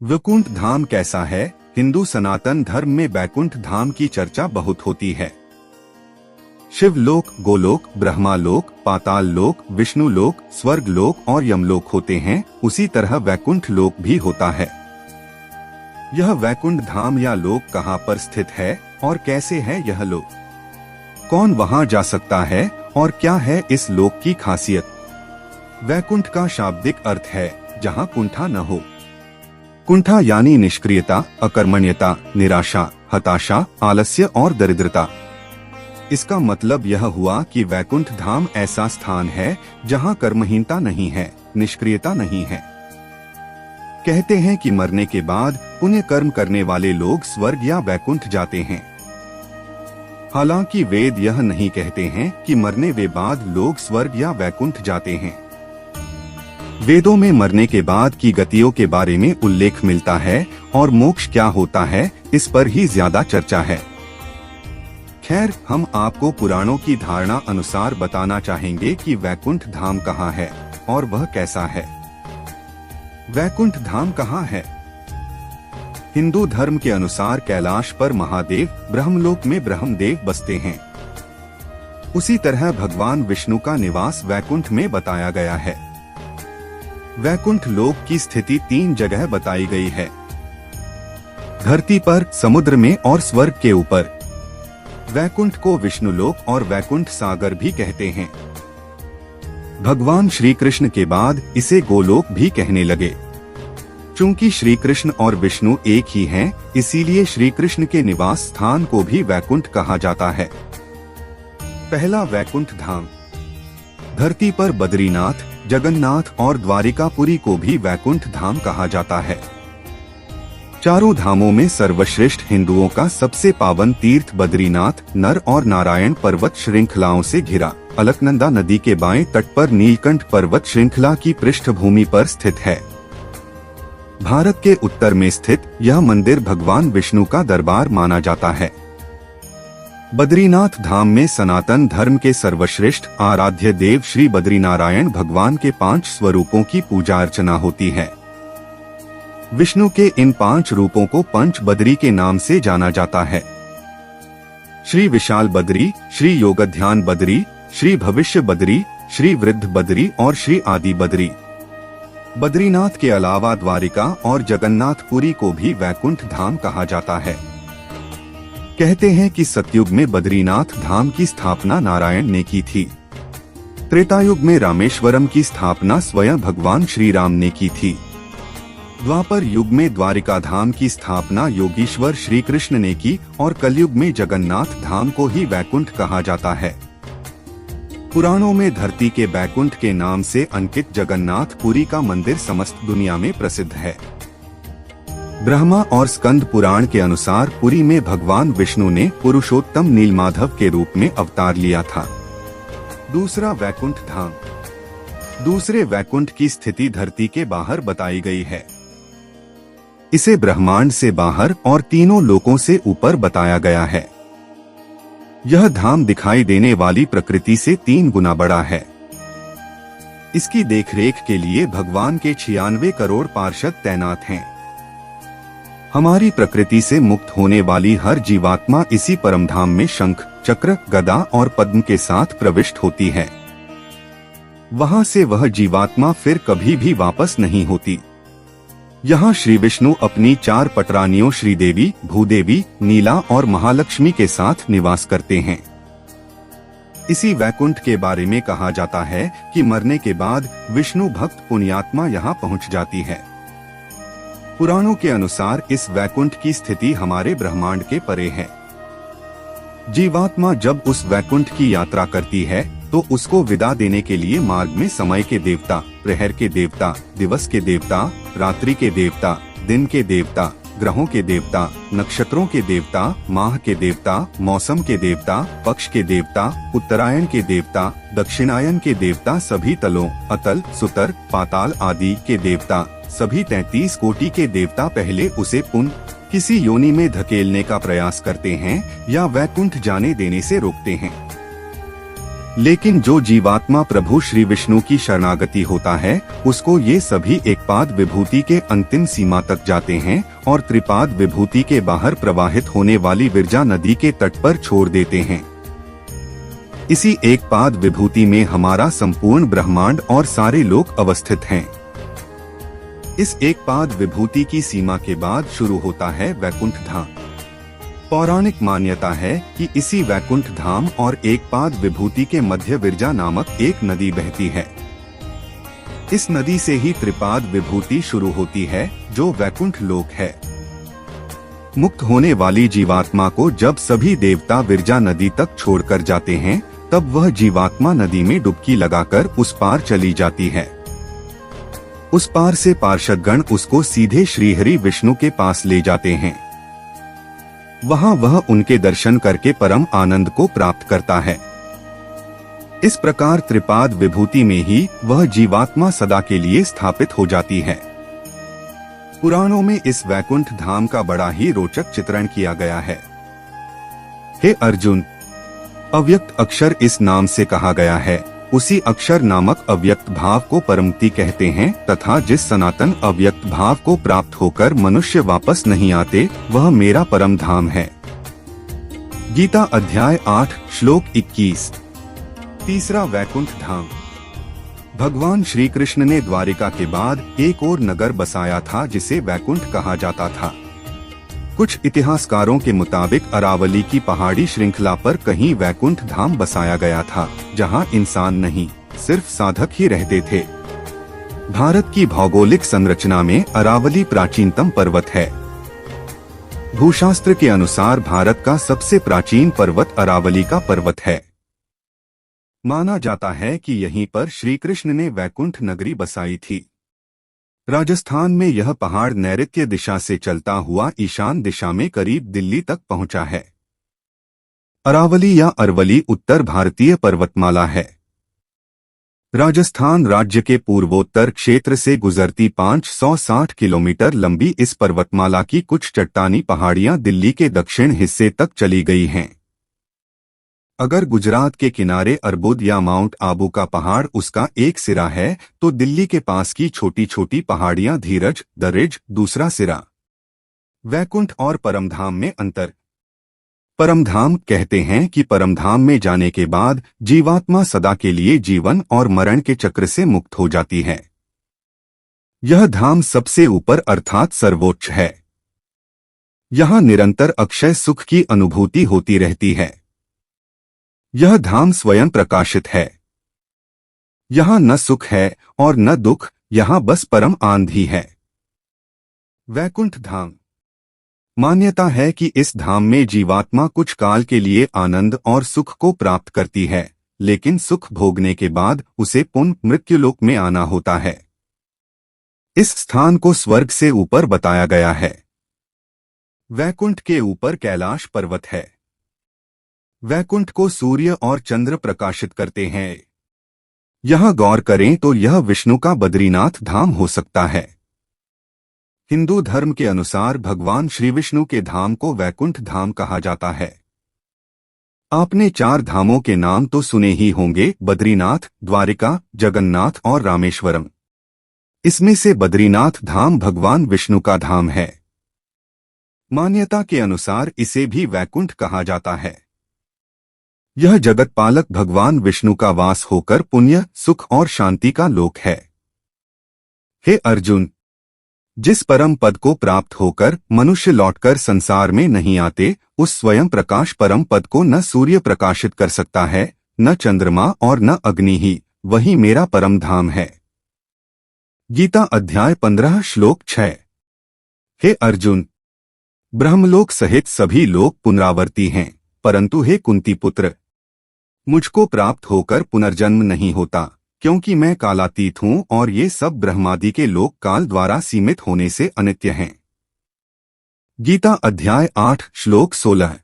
वैकुंठ धाम कैसा है? हिंदू सनातन धर्म में वैकुंठ धाम की चर्चा बहुत होती है। शिवलोक, गोलोक, ब्रह्मालोक, पाताल लोक, विष्णु लोक, स्वर्ग लोक और यमलोक होते हैं, उसी तरह वैकुंठ लोक भी होता है। यह वैकुंठ धाम या लोक कहाँ पर स्थित है और कैसे है यह लोक? कौन वहां जा सकता है और क्या है इस लोक की खासियत? वैकुंठ का शाब्दिक अर्थ है जहाँ कुंठा न हो। कुंठा यानी निष्क्रियता, अकर्मण्यता, निराशा, हताशा, आलस्य और दरिद्रता। इसका मतलब यह हुआ कि वैकुंठ धाम ऐसा स्थान है जहां कर्महीनता नहीं है, निष्क्रियता नहीं है। कहते हैं कि मरने के बाद पुण्य कर्म करने वाले लोग स्वर्ग या वैकुंठ जाते हैं। हालांकि वेद यह नहीं कहते हैं कि मरने के बाद लोग स्वर्ग या वैकुंठ जाते हैं। वेदों में मरने के बाद की गतियों के बारे में उल्लेख मिलता है और मोक्ष क्या होता है इस पर ही ज्यादा चर्चा है। खैर, हम आपको पुराणों की धारणा अनुसार बताना चाहेंगे कि वैकुंठ धाम कहाँ है और वह कैसा है। वैकुंठ धाम कहाँ है? हिंदू धर्म के अनुसार कैलाश पर महादेव, ब्रह्मलोक में ब्रह्मदेव बसते हैं। उसी तरह भगवान विष्णु का निवास वैकुंठ में बताया गया है। वैकुंठ लोक की स्थिति 3 जगह बताई गई है: धरती पर, समुद्र में और स्वर्ग के ऊपर। वैकुंठ को विष्णु लोक और वैकुंठ सागर भी कहते हैं। भगवान श्री कृष्ण के बाद इसे गोलोक भी कहने लगे। चूंकि श्री कृष्ण और विष्णु एक ही हैं, इसीलिए श्री कृष्ण के निवास स्थान को भी वैकुंठ कहा जाता है। पहला वैकुंठ धाम। धरती पर बद्रीनाथ, जगन्नाथ और द्वारिकापुरी को भी वैकुंठ धाम कहा जाता है। चारों धामों में सर्वश्रेष्ठ हिंदुओं का सबसे पावन तीर्थ बद्रीनाथ नर और नारायण पर्वत श्रृंखलाओं से घिरा अलकनंदा नदी के बाएं तट पर नीलकंठ पर्वत श्रृंखला की पृष्ठभूमि पर स्थित है। भारत के उत्तर में स्थित यह मंदिर भगवान विष्णु का दरबार माना जाता है। बद्रीनाथ धाम में सनातन धर्म के सर्वश्रेष्ठ आराध्य देव श्री बद्रीनारायण भगवान के 5 स्वरूपों की पूजा अर्चना होती है। विष्णु के इन 5 रूपों को पंच बद्री के नाम से जाना जाता है: श्री विशाल बद्री, श्री योगध्यान बद्री, श्री भविष्य बद्री, श्री वृद्ध बद्री और श्री आदि बद्री। बद्रीनाथ के अलावा द्वारिका और जगन्नाथपुरी को भी वैकुंठ धाम कहा जाता है। कहते हैं कि सतयुग में बद्रीनाथ धाम की स्थापना नारायण ने की थी। त्रेतायुग में रामेश्वरम की स्थापना स्वयं भगवान श्री राम ने की थी। द्वापर युग में द्वारिका धाम की स्थापना योगीश्वर श्री कृष्ण ने की और कलयुग में जगन्नाथ धाम को ही वैकुंठ कहा जाता है। पुराणों में धरती के वैकुंठ के नाम से अंकित जगन्नाथपुरी का मंदिर समस्त दुनिया में प्रसिद्ध है। ब्रह्मा और स्कंद पुराण के अनुसार पुरी में भगवान विष्णु ने पुरुषोत्तम नीलमाधव के रूप में अवतार लिया था। दूसरा वैकुंठ धाम। दूसरे वैकुंठ की स्थिति धरती के बाहर बताई गई है। इसे ब्रह्मांड से बाहर और तीनों लोकों से ऊपर बताया गया है। यह धाम दिखाई देने वाली प्रकृति से 3 गुना बड़ा है। इसकी देखरेख के लिए भगवान के 96 करोड़ पार्षद तैनात हैं। हमारी प्रकृति से मुक्त होने वाली हर जीवात्मा इसी परमधाम में शंख, चक्र, गदा और पद्म के साथ प्रविष्ट होती है। वहां से वह जीवात्मा फिर कभी भी वापस नहीं होती। यहाँ श्री विष्णु अपनी 4 पटरानियों श्रीदेवी, भूदेवी, नीला और महालक्ष्मी के साथ निवास करते हैं। इसी वैकुंठ के बारे में कहा जाता है कि मरने के बाद विष्णु भक्त पुण्यात्मा यहाँ पहुँच जाती है। पुराणों के अनुसार इस वैकुंठ की स्थिति हमारे ब्रह्मांड के परे है। जीवात्मा जब उस वैकुंठ की यात्रा करती है तो उसको विदा देने के लिए मार्ग में समय के देवता, प्रहर के देवता, दिवस के देवता, रात्रि के देवता, दिन के देवता, ग्रहों के देवता, नक्षत्रों के देवता, माह के देवता, मौसम के देवता, पक्ष के देवता, उत्तरायण के देवता, दक्षिणायन के देवता, सभी तलों, अतल, सुतर, पाताल आदि के देवता, सभी 33 कोटि के देवता पहले उसे पुनः किसी योनि में धकेलने का प्रयास करते हैं या वैकुंठ जाने देने से रोकते हैं। लेकिन जो जीवात्मा प्रभु श्री विष्णु की शरणागति होता है उसको ये सभी एकपाद विभूति के अंतिम सीमा तक जाते हैं और त्रिपाद विभूति के बाहर प्रवाहित होने वाली विरजा नदी के तट पर छोड़ देते हैं। इसी एकपाद विभूति में हमारा संपूर्ण ब्रह्मांड और सारे लोक अवस्थित हैं। इस एकपाद विभूति की सीमा के बाद शुरू होता है वैकुंठ धाम। पौराणिक मान्यता है कि इसी वैकुंठ धाम और एकपाद विभूति के मध्य विरजा नामक एक नदी बहती है। इस नदी से ही त्रिपाद विभूति शुरू होती है जो वैकुंठ लोक है। मुक्त होने वाली जीवात्मा को जब सभी देवता विरजा नदी तक छोड़कर जाते हैं तब वह जीवात्मा नदी में डुबकी लगाकर उस पार चली जाती है। उस पार से पार्षदगण उसको सीधे श्रीहरि विष्णु के पास ले जाते हैं। वहां वह उनके दर्शन करके परम आनंद को प्राप्त करता है। इस प्रकार त्रिपाद विभूति में ही वह जीवात्मा सदा के लिए स्थापित हो जाती है। पुराणों में इस वैकुंठ धाम का बड़ा ही रोचक चित्रण किया गया है। हे अर्जुन, अव्यक्त अक्षर इस नाम से कहा गया है। उसी अक्षर नामक अव्यक्त भाव को परमति कहते हैं तथा जिस सनातन अव्यक्त भाव को प्राप्त होकर मनुष्य वापस नहीं आते वह मेरा परम धाम है। गीता अध्याय 8 श्लोक 21। तीसरा वैकुंठ धाम। भगवान श्री कृष्ण ने द्वारिका के बाद एक और नगर बसाया था जिसे वैकुंठ कहा जाता था। कुछ इतिहासकारों के मुताबिक अरावली की पहाड़ी श्रृंखला पर कहीं वैकुंठ धाम बसाया गया था जहां इंसान नहीं सिर्फ साधक ही रहते थे। भारत की भौगोलिक संरचना में अरावली प्राचीनतम पर्वत है। भूशास्त्र के अनुसार भारत का सबसे प्राचीन पर्वत अरावली का पर्वत है। माना जाता है कि यहीं पर श्री कृष्ण ने वैकुंठ नगरी बसाई थी। राजस्थान में यह पहाड़ नैऋत्य दिशा से चलता हुआ ईशान दिशा में करीब दिल्ली तक पहुंचा है। अरावली या अरवली उत्तर भारतीय पर्वतमाला है। राजस्थान राज्य के पूर्वोत्तर क्षेत्र से गुजरती 560 किलोमीटर लंबी इस पर्वतमाला की कुछ चट्टानी पहाड़ियां दिल्ली के दक्षिण हिस्से तक चली गई हैं। अगर गुजरात के किनारे अर्बुद या माउंट आबू का पहाड़ उसका एक सिरा है तो दिल्ली के पास की छोटी छोटी पहाड़ियां धीरज दरिज दूसरा सिरा। वैकुंठ और परमधाम में अंतर। परमधाम कहते हैं कि परमधाम में जाने के बाद जीवात्मा सदा के लिए जीवन और मरण के चक्र से मुक्त हो जाती है। यह धाम सबसे ऊपर अर्थात सर्वोच्च है। यहां निरंतर अक्षय सुख की अनुभूति होती रहती है। यह धाम स्वयं प्रकाशित है। यहाँ न सुख है और न दुख, यहाँ बस परम आनंद ही है। वैकुंठ धाम। मान्यता है कि इस धाम में जीवात्मा कुछ काल के लिए आनंद और सुख को प्राप्त करती है, लेकिन सुख भोगने के बाद उसे पुनः मृत्युलोक में आना होता है। इस स्थान को स्वर्ग से ऊपर बताया गया है। वैकुंठ के ऊपर कैलाश पर्वत है। वैकुंठ को सूर्य और चंद्र प्रकाशित करते हैं। यहां गौर करें तो यह विष्णु का बद्रीनाथ धाम हो सकता है। हिंदू धर्म के अनुसार भगवान श्री विष्णु के धाम को वैकुंठ धाम कहा जाता है। आपने 4 धामों के नाम तो सुने ही होंगे, बद्रीनाथ, द्वारिका, जगन्नाथ और रामेश्वरम। इसमें से बद्रीनाथ धाम भगवान विष्णु का धाम है। मान्यता के अनुसार इसे भी वैकुंठ कहा जाता है। यह जगतपालक भगवान विष्णु का वास होकर पुण्य, सुख और शांति का लोक है। हे अर्जुन, जिस परम पद को प्राप्त होकर मनुष्य लौटकर संसार में नहीं आते, उस स्वयं प्रकाश परम पद को न सूर्य प्रकाशित कर सकता है, न चंद्रमा और न अग्नि ही, वही मेरा परम धाम है। गीता अध्याय 15 श्लोक 6। हे अर्जुन, ब्रह्मलोक सहित सभी लोक पुनरावर्ती हैं, परंतु हे कुंती पुत्र, मुझको प्राप्त होकर पुनर्जन्म नहीं होता, क्योंकि मैं कालातीत हूं और ये सब ब्रह्मादि के लोक काल द्वारा सीमित होने से अनित्य हैं। गीता अध्याय 8 श्लोक 16।